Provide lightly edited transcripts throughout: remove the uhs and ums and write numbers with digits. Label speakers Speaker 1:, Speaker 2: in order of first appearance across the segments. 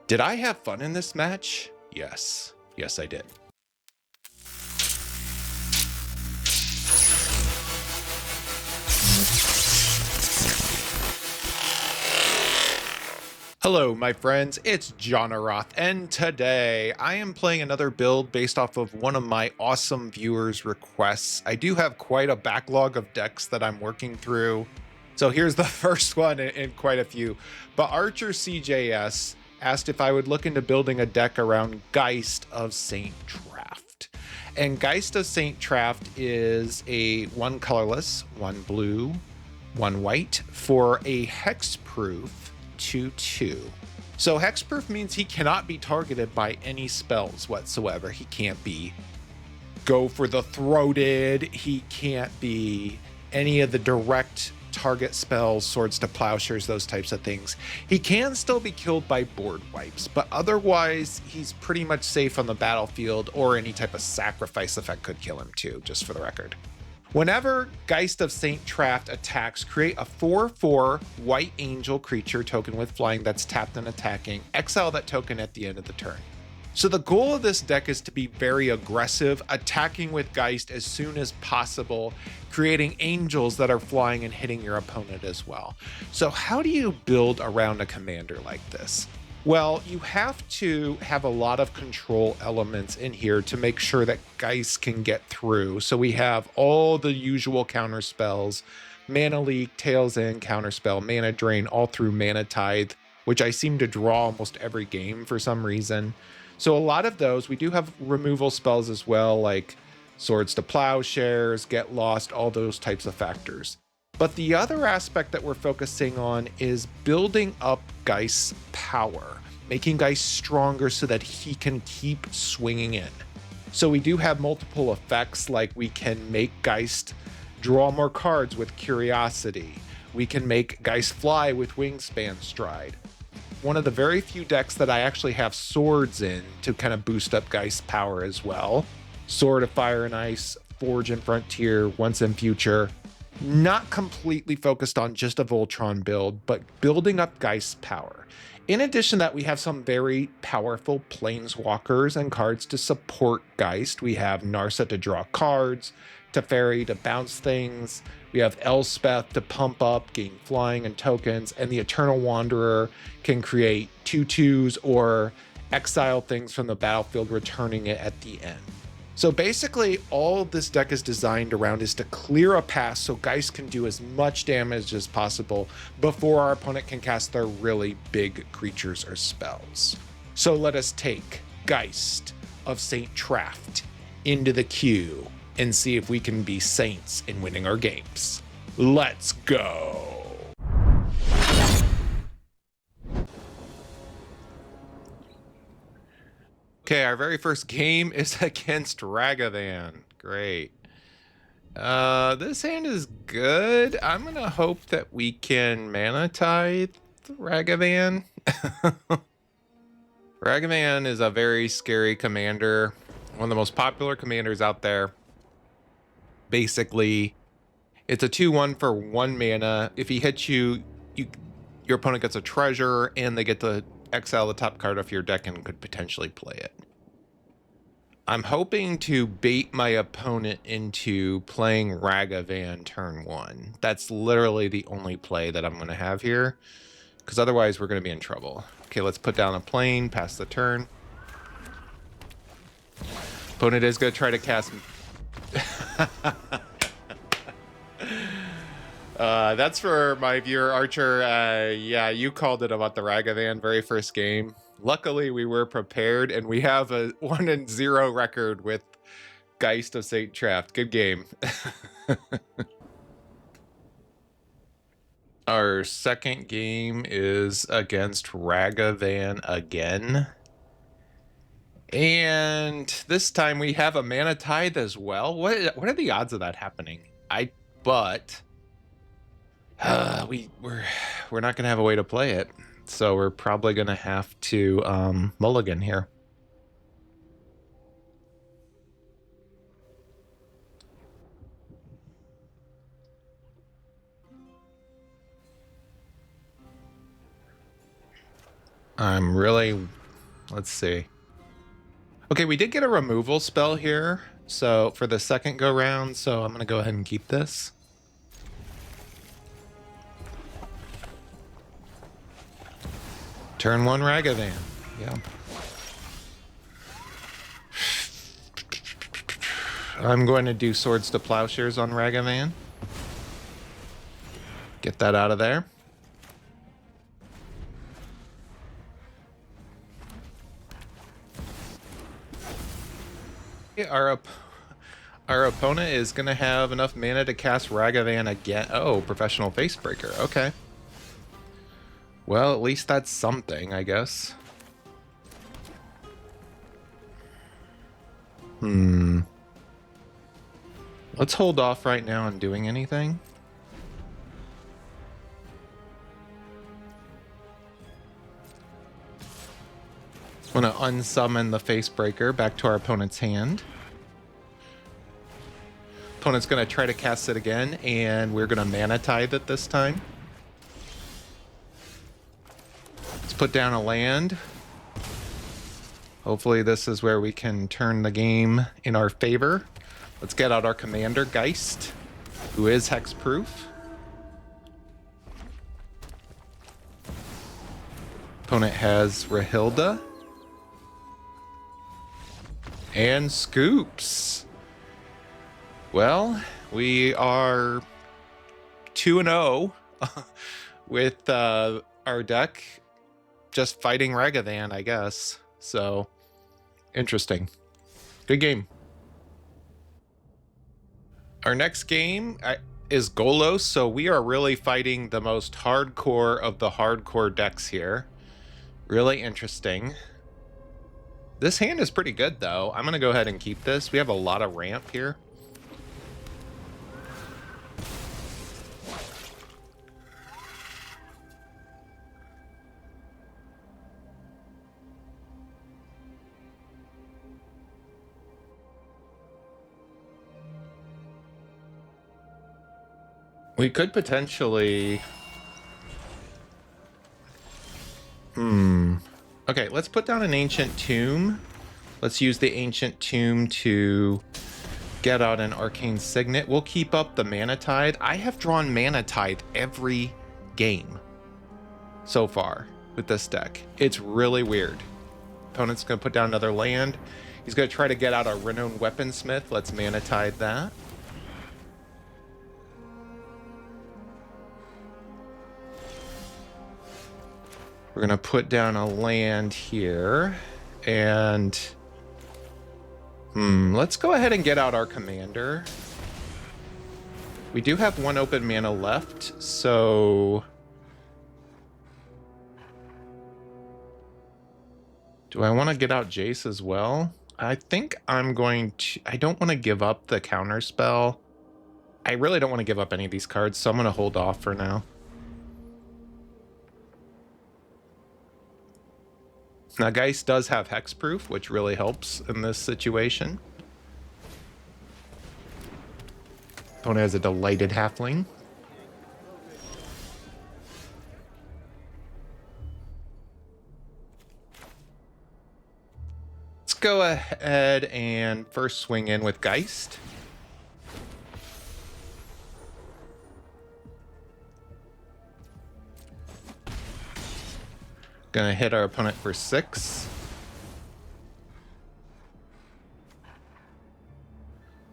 Speaker 1: Did I have fun in this match? Yes. Yes, I did. Hello, my friends, it's Johnaroth, and today I am playing another build based off of one of my awesome viewers' requests. I do have quite a backlog of decks that I'm working through, so here's the first one in quite a few. But Archer CJS asked if I would look into building a deck around Geist of St. Traft. And Geist of St. Traft is a 1 colorless, 1 blue, 1 white for a hexproof 2/2. So hexproof means he cannot be targeted by any spells whatsoever. He can't be Go for the Throated. He can't be any of the direct target spells, Swords to Plowshares, those types of things. He can still be killed by board wipes, but otherwise he's pretty much safe on the battlefield, or any type of sacrifice effect could kill him too, just for the record. Whenever Geist of St. Traft attacks, create a 4/4 white angel creature token with flying that's tapped and attacking. Exile that token at the end of the turn. So the goal of this deck is to be very aggressive, attacking with Geist as soon as possible, creating angels that are flying and hitting your opponent as well. So how do you build around a commander like this? Well, you have to have a lot of control elements in here to make sure that Geist can get through. So we have all the usual counter spells, Mana Leak, Tails End, Counterspell, Mana Drain, all through Mana Tithe, which I seem to draw almost every game for some reason. So a lot of those. We do have removal spells as well, like Swords to Plowshares, Get Lost, all those types of factors. But the other aspect that we're focusing on is building up Geist's power, making Geist stronger so that he can keep swinging in. So we do have multiple effects, like we can make Geist draw more cards with Curiosity. We can make Geist fly with Wingspan Stride. One of the very few decks that I actually have swords in to kind of boost up Geist's power as well. Sword of Fire and Ice, Forge and Frontier, Once and Future. Not completely focused on just a Voltron build, but building up Geist's power. In addition to that, we have some very powerful planeswalkers and cards to support Geist. We have Narsa to draw cards, Teferi to bounce things. We have Elspeth to pump up, gain flying and tokens, and the Eternal Wanderer can create 2/2s or exile things from the battlefield, returning it at the end. So basically, all this deck is designed around is to clear a path so Geist can do as much damage as possible before our opponent can cast their really big creatures or spells. So let us take Geist of St. Traft into the queue and see if we can be saints in winning our games. Let's go. Okay, our very first game is against Ragavan. Great. This hand is good. I'm gonna hope that we can Mana Tithe Ragavan. Ragavan is a very scary commander. One of the most popular commanders out there. Basically, it's a 2/1 for 1 mana. If he hits you, your opponent gets a treasure, and they get to exile the top card off your deck and could potentially play it. I'm hoping to bait my opponent into playing Ragavan turn 1. That's literally the only play that I'm going to have here, because otherwise we're going to be in trouble. Okay, let's put down a plane, pass the turn. Opponent is going to try to cast... That's for my viewer, Archer. Yeah, you called it about the Ragavan very first game. Luckily, we were prepared, and we have a 1-0 record with Geist of St. Traft. Good game. Our second game is against Ragavan again. And this time we have a Mana Tithe as well. What are the odds of that happening? We're not gonna have a way to play it, so we're probably gonna have to mulligan here. I'm really Let's see. Okay, we did get a removal spell here, so for the second go round, so I'm gonna go ahead and keep this. Turn 1 Ragavan. Yeah. I'm going to do Swords to Plowshares on Ragavan. Get that out of there. Our opponent is going to have enough mana to cast Ragavan again. Oh, Professional Facebreaker. Okay. Well, at least that's something, I guess. Let's hold off right now on doing anything. I'm going to unsummon the Facebreaker back to our opponent's hand. Opponent's going to try to cast it again, and we're going to Mana Tithe it this time. Let's put down a land. Hopefully this is where we can turn the game in our favor. Let's get out our commander, Geist, who is hexproof. Opponent has Rahilda. And Scoops. Well, we are 2-0 with our deck just fighting Ragavan, I guess. So, interesting. Good game. Our next game is Golos, so we are really fighting the most hardcore of the hardcore decks here. Really interesting. This hand is pretty good, though. I'm going to go ahead and keep this. We have a lot of ramp here. We could potentially... Okay, let's put down an Ancient Tomb. Let's use the Ancient Tomb to get out an Arcane Signet. We'll keep up the Mana Tithe. I have drawn Mana Tithe every game so far with this deck. It's really weird. Opponent's going to put down another land. He's going to try to get out a Renowned Weaponsmith. Let's Mana Tithe that. We're going to put down a land here, and let's go ahead and get out our commander. We do have 1 open mana left, so do I want to get out Jace as well? I think I'm going to... I don't want to give up the counter spell. I really don't want to give up any of these cards, so I'm going to hold off for now. Now, Geist does have hexproof, which really helps in this situation. Opponent has a Delighted Halfling. Let's go ahead and first swing in with Geist. Gonna hit our opponent for 6.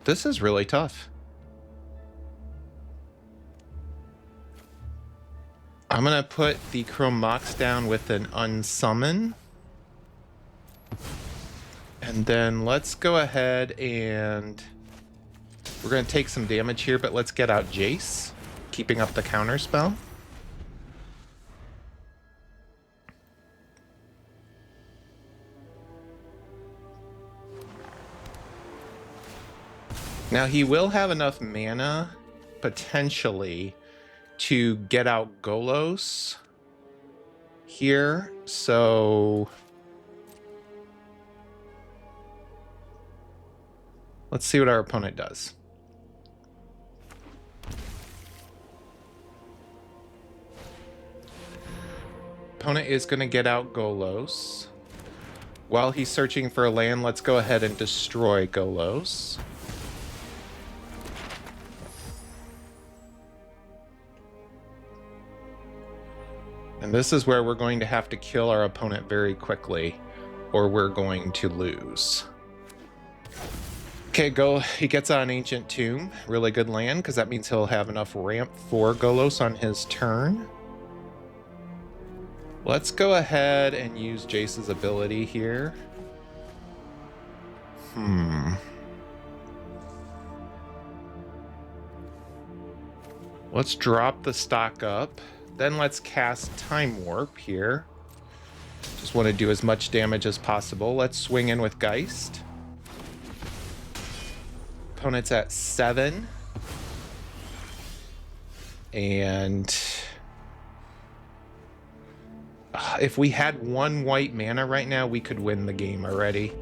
Speaker 1: This is really tough. I'm gonna put the Chrome Mox down with an unsummon. And then let's go ahead and... We're gonna take some damage here, but let's get out Jace, keeping up the counter spell. Now, he will have enough mana, potentially, to get out Golos here, so... Let's see what our opponent does. Opponent is going to get out Golos. While he's searching for a land, let's go ahead and destroy Golos. And this is where we're going to have to kill our opponent very quickly, or we're going to lose. Okay, he gets on Ancient Tomb. Really good land, because that means he'll have enough ramp for Golos on his turn. Let's go ahead and use Jace's ability here. Let's drop the stock up. Then let's cast Time Warp here. Just want to do as much damage as possible. Let's swing in with Geist. Opponent's at 7. And if we had 1 white mana right now, we could win the game already.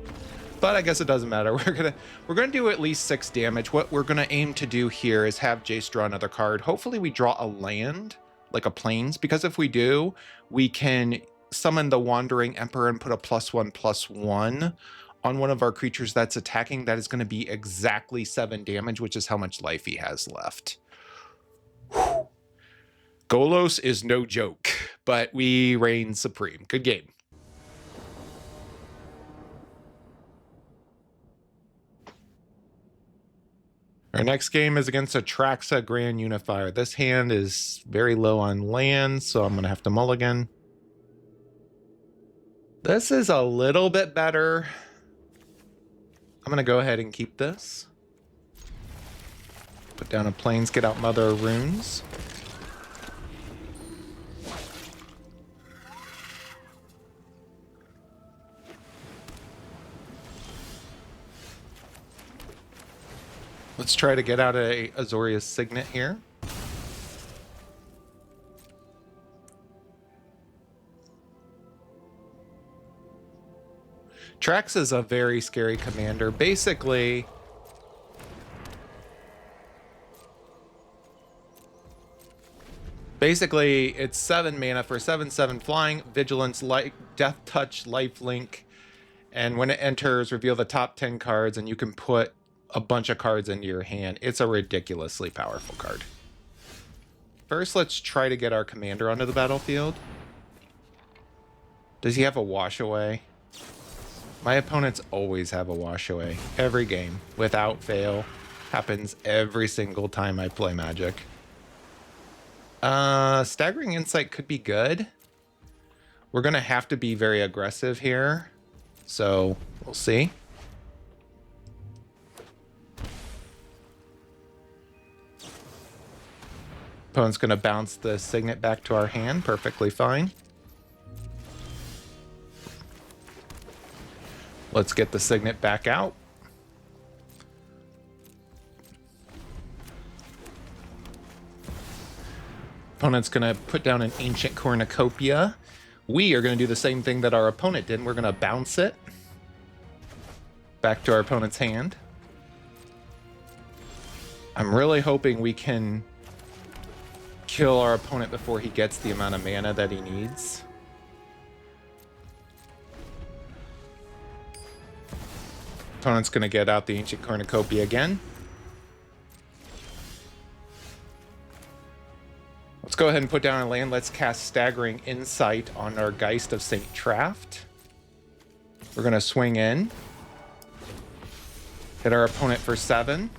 Speaker 1: But I guess it doesn't matter. We're gonna do at least 6 damage. What we're gonna aim to do here is have Jace draw another card. Hopefully we draw a land, like a plains, because if we do, we can summon the Wandering Emperor and put a +1/+1 on one of our creatures that's attacking. That is going to be exactly 7 damage, which is how much life he has left. Whew. Golos is no joke, but we reign supreme. Good game. Our next game is against a Traxa Grand Unifier. This hand is very low on land, so I'm going to have to mulligan. This is a little bit better. I'm going to go ahead and keep this. Put down a plains, get out Mother of Runes. Let's try to get out a Azorius Signet here. Trax is a very scary commander. Basically, it's 7 mana for 7/7 flying, vigilance, death touch, lifelink, and when it enters, reveal the top 10 cards, and you can put a bunch of cards into your hand. It's a ridiculously powerful card. First, let's try to get our commander onto the battlefield. Does he have a wash away? My opponents always have a wash away. Every game, without fail. Happens every single time I play Magic. Staggering Insight could be good. We're going to have to be very aggressive here. So, we'll see. Opponent's going to bounce the Signet back to our hand. Perfectly fine. Let's get the Signet back out. Opponent's going to put down an Ancient Cornucopia. We are going to do the same thing that our opponent did. We're going to bounce it back to our opponent's hand. I'm really hoping we can kill our opponent before he gets the amount of mana that he needs. Opponent's going to get out the Ancient Cornucopia again. Let's go ahead and put down a land. Let's cast Staggering Insight on our Geist of St. Traft. We're going to swing in. Hit our opponent for 7.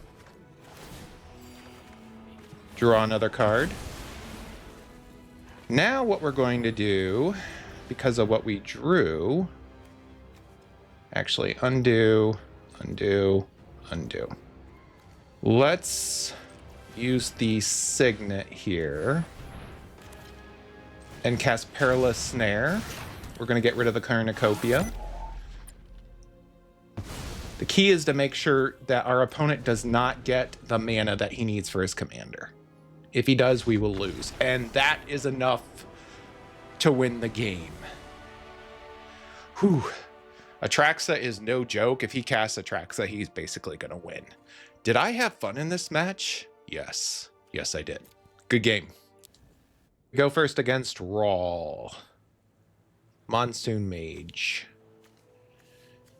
Speaker 1: Draw another card. Now what we're going to do, because of what we drew, actually undo. Let's use the Signet here and cast Perilous Snare. We're going to get rid of the Cornucopia. The key is to make sure that our opponent does not get the mana that he needs for his commander. If he does, we will lose. And that is enough to win the game. Whew. Atraxa is no joke. If he casts Atraxa, he's basically going to win. Did I have fun in this match? Yes. Yes, I did. Good game. We go first against Brawl. Monsoon Mage.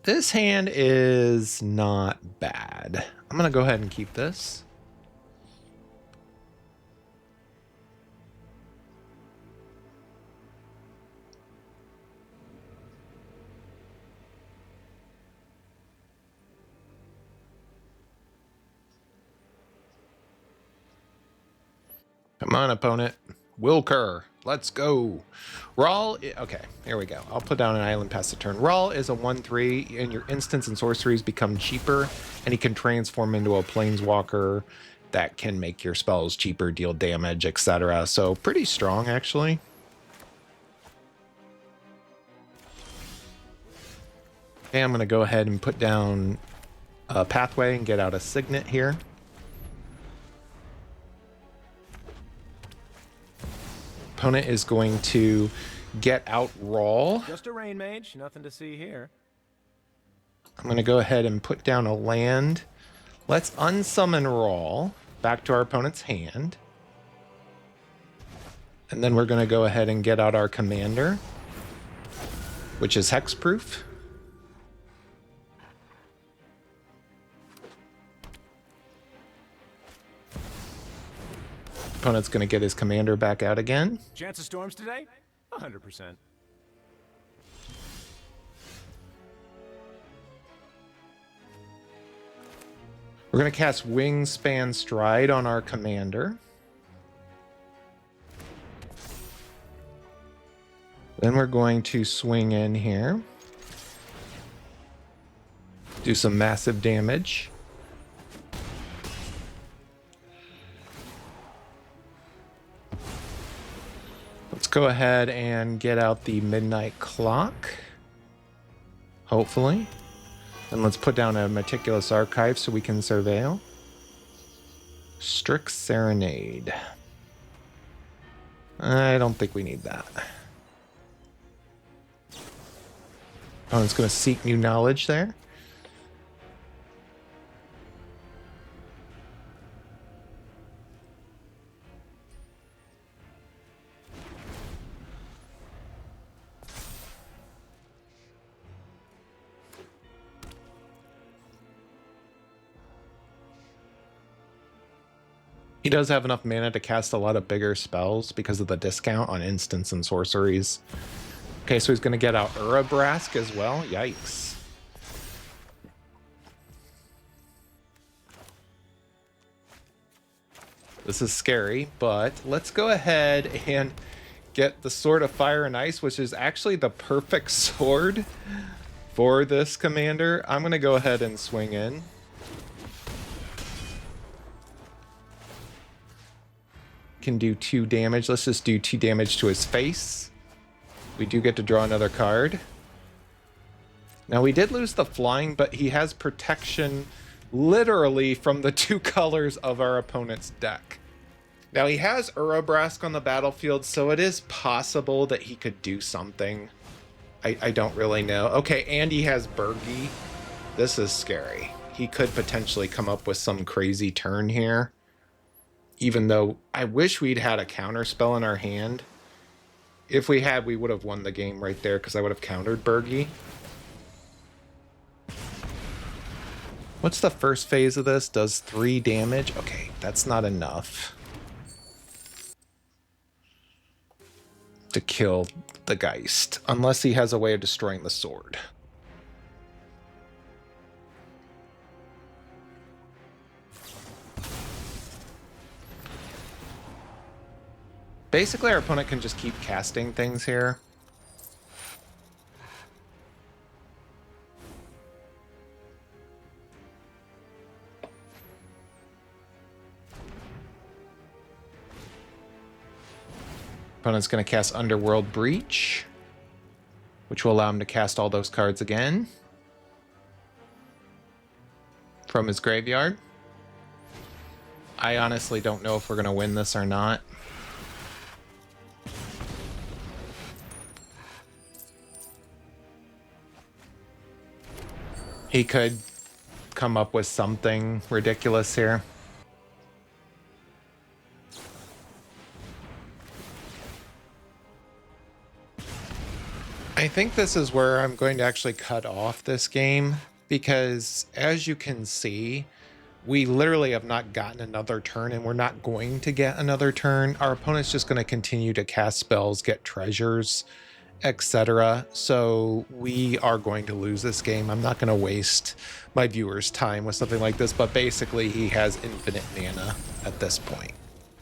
Speaker 1: This hand is not bad. I'm going to go ahead and keep this. Come on, opponent. Wilker, let's go. Brawl, okay, here we go. I'll put down an island past the turn. Brawl is a 1/3, and your instants and sorceries become cheaper, and he can transform into a planeswalker that can make your spells cheaper, deal damage, etc. So pretty strong, actually. Okay, I'm going to go ahead and put down a pathway and get out a signet here. Opponent is going to get out Brawl.
Speaker 2: Just a rain mage, nothing to see here.
Speaker 1: I'm going to go ahead and put down a land. Let's unsummon Brawl back to our opponent's hand. And then we're going to go ahead and get out our commander, which is hexproof. Opponent's going to get his commander back out again.
Speaker 2: Chance of storms today? 100%.
Speaker 1: We're going to cast Wingspan Stride on our commander. Then we're going to swing in here. Do some massive damage. Let's go ahead and get out the Midnight Clock. Hopefully. And let's put down a Meticulous Archive so we can surveil. Strict Serenade. I don't think we need that. Opponent's going to seek new knowledge there. He does have enough mana to cast a lot of bigger spells because of the discount on instants and sorceries. Okay, so he's going to get out Urabrask as well. Yikes. This is scary, but let's go ahead and get the Sword of Fire and Ice, which is actually the perfect sword for this commander. I'm going to go ahead and swing in. Can do 2 damage. Let's just do 2 damage to his face. We do get to draw another card. Now we did lose the flying, but he has protection literally from the 2 colors of our opponent's deck. Now he has Urabrask on the battlefield, so it is possible that he could do something. I don't really know. Okay, and he has Burgi. This is scary. He could potentially come up with some crazy turn here. Even though I wish we'd had a counter spell in our hand. If we had, we would have won the game right there because I would have countered Burgi. What's the first phase of this? Does 3 damage? Okay, that's not enough to kill the Geist, unless he has a way of destroying the sword. Basically, our opponent can just keep casting things here. Opponent's going to cast Underworld Breach, which will allow him to cast all those cards again from his graveyard. I honestly don't know if we're going to win this or not. He could come up with something ridiculous here. I I think this is where I'm going to actually cut off this game, because as you can see, we literally have not gotten another turn, and we're not going to get another turn. Our opponent's just going to continue to cast spells, get treasures, etc. So we are going to lose this game. I'm not going to waste my viewers' time with something like this, but basically he has infinite mana at this point.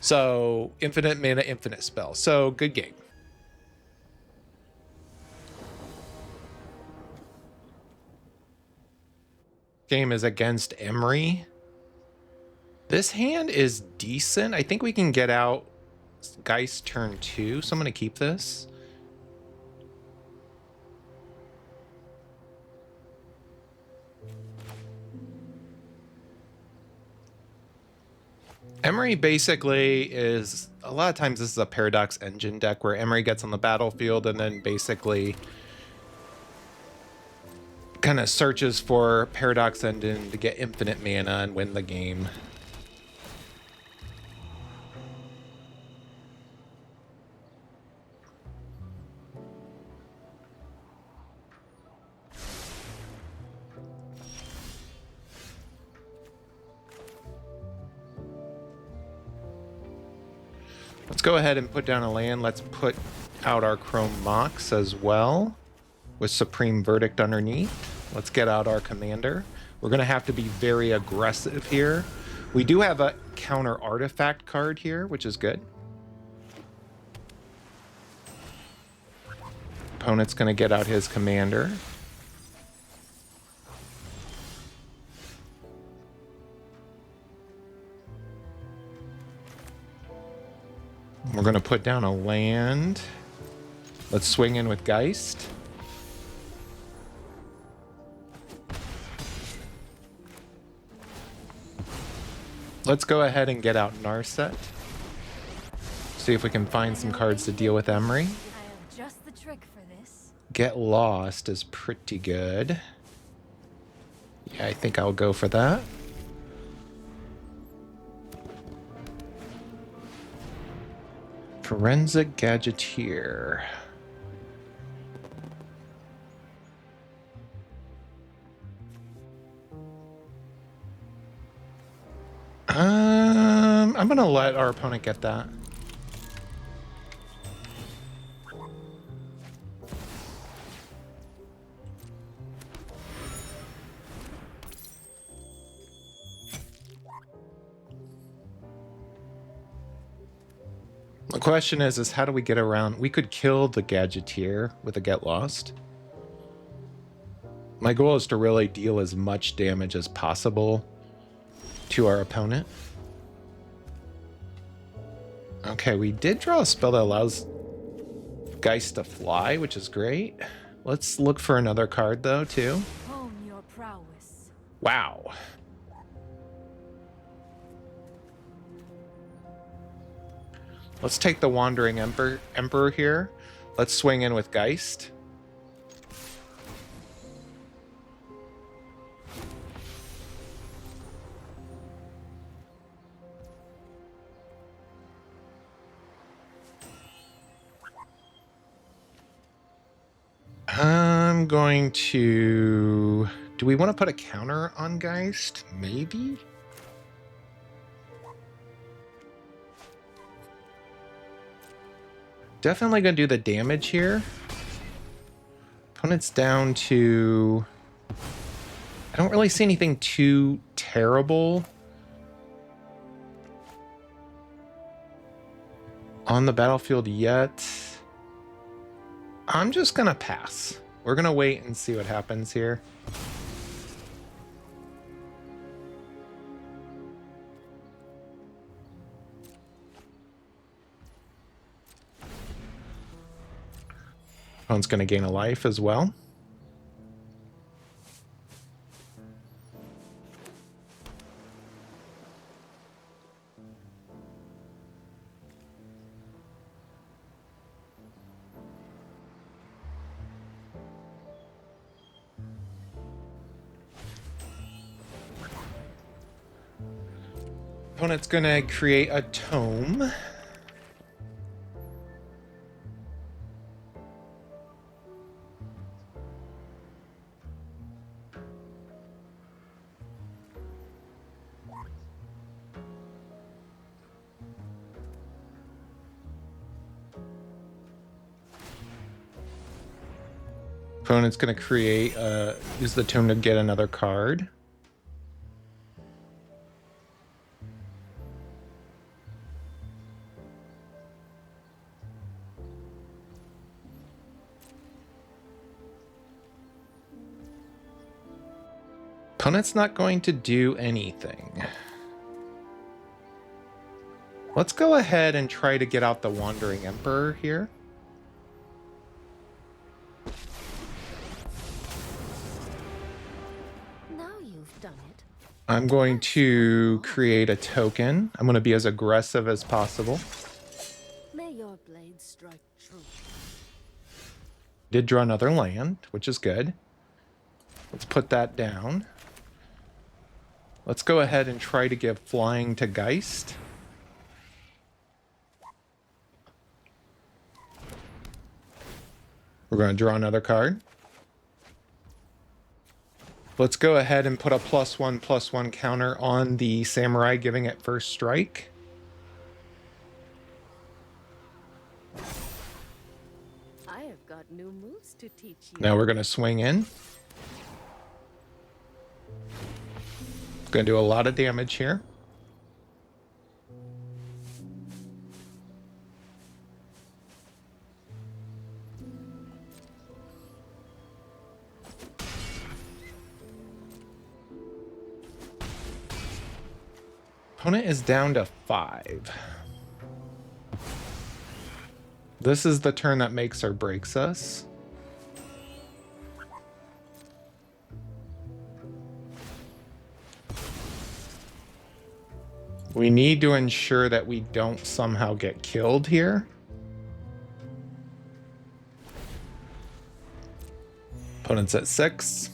Speaker 1: So infinite mana, infinite spell. So good game. Game is against Emery. This hand is decent. I think we can get out Geist turn 2, so I'm going to keep this. Emery basically is, a lot of times this is a Paradox Engine deck where Emery gets on the battlefield and then basically kind of searches for Paradox Engine to get infinite mana and win the game. Let's go ahead and put down a land. Let's put out our Chrome Mox as well with Supreme Verdict underneath. Let's get out our commander. We're going to have to be very aggressive here. We do have a counter artifact card here, which is good. Opponent's going to get out his commander. We're going to put down a land. Let's swing in with Geist. Let's go ahead and get out Narset. See if we can find some cards to deal with Emery.
Speaker 3: I have just the trick for this.
Speaker 1: Get Lost is pretty good. Yeah, I think I'll go for that. Forensic Gadgeteer. I'm gonna let our opponent get that. The question is how do we get around? We could kill the Gadgeteer with a Get Lost. My goal is to really deal as much damage as possible to our opponent. Okay, we did draw a spell that allows Geist to fly, which is great. Let's look for another card though, too.
Speaker 3: Hone your prowess.
Speaker 1: Wow. Let's take the Wandering Emperor here. Let's swing in with Geist. I'm going to... Do we want to put a counter on Geist? Maybe? Definitely going to do the damage here. Opponent's down to... I don't really see anything too terrible on the battlefield yet. I'm just going to pass. We're going to wait and see what happens here. Opponent's going to gain a life as well. Opponent's going to create a tome. Opponent's going to create, use the tome to get another card. Opponent's not going to do anything. Let's go ahead and try to get out the Wandering Emperor here.
Speaker 3: Now you've done it.
Speaker 1: I'm going to create a token. I'm going to be as aggressive as possible.
Speaker 3: May your blade strike true.
Speaker 1: Did draw another land, which is good. Let's put that down. Let's go ahead and try to give flying to Geist. We're going to draw another card. Let's go ahead and put a +1/+1 counter on the Samurai, giving it first strike.
Speaker 3: I have got new moves to teach you.
Speaker 1: Now we're going to swing in. Going to do a lot of damage here. Opponent is down to 5. This is the turn that makes or breaks us. We need to ensure that we don't somehow get killed here. Opponent's at 6.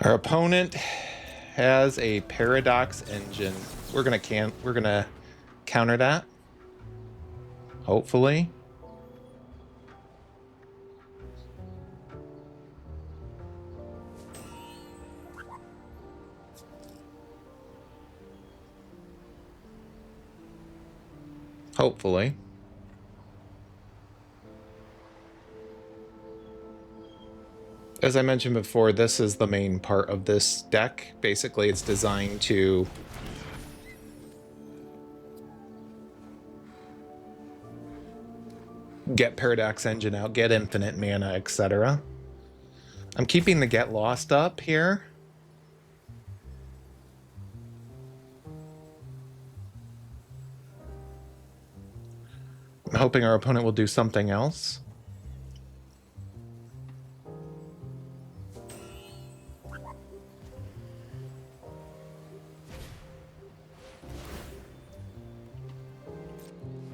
Speaker 1: Our opponent has a Paradox Engine. We're gonna counter that. Hopefully. Hopefully. As I mentioned before, this is the main part of this deck. Basically, it's designed to get Paradox Engine out, get infinite mana, etc. I'm keeping the Get Lost up here. I'm hoping our opponent will do something else.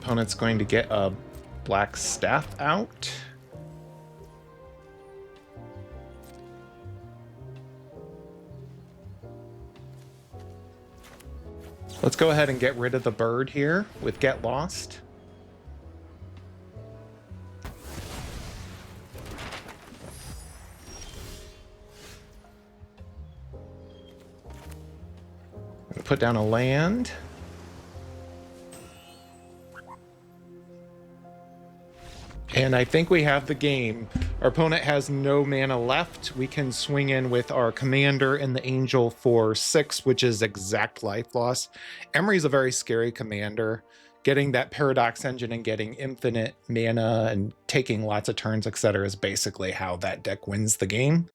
Speaker 1: Opponent's going to get a Black Staff out. Let's go ahead and get rid of the bird here with Get Lost. Put down a land. And I think we have the game. Our opponent has no mana left. We can swing in with our commander and the angel for 6, which is exact life loss. Emery's a very scary commander. Getting that Paradox Engine and getting infinite mana and taking lots of turns, etc. is basically how that deck wins the game.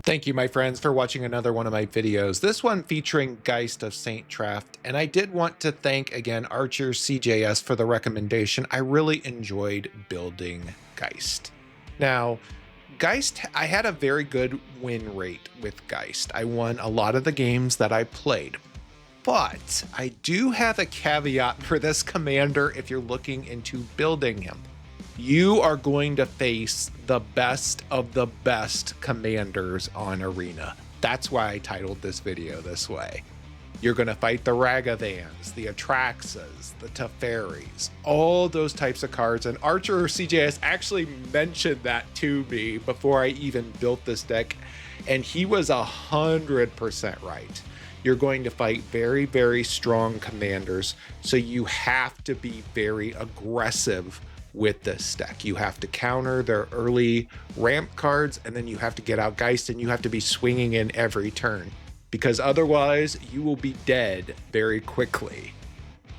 Speaker 1: Thank you, my friends, for watching another one of my videos, this one featuring Geist of St. Traft. And I did want to thank, again, Archer CJS for the recommendation. I really enjoyed building Geist. Now, Geist, I had a very good win rate with Geist. I won a lot of the games that I played. But I do have a caveat for this commander if you're looking into building him. You are going to face the best of the best commanders on Arena. That's why I titled this video this way. You're going to fight the Ragavans, the Atraxas, the Teferis, all those types of cards. And Archer CJS actually mentioned that to me before I even built this deck, and he was 100% right. You're going to fight very, very strong commanders, so you have to be very aggressive with this deck. You have to counter their early ramp cards, and then you have to get out Geist, and you have to be swinging in every turn, because otherwise you will be dead very quickly.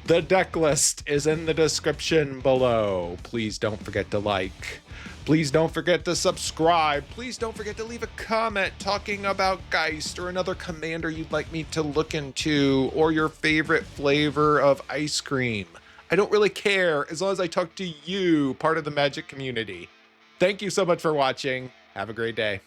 Speaker 1: The deck list is in the description below. Please don't forget to like. Please don't forget to subscribe. Please don't forget to leave a comment talking about Geist or another commander you'd like me to look into, or your favorite flavor of ice cream. I don't really care as long as I talk to you, part of the Magic community. Thank you so much for watching. Have a great day.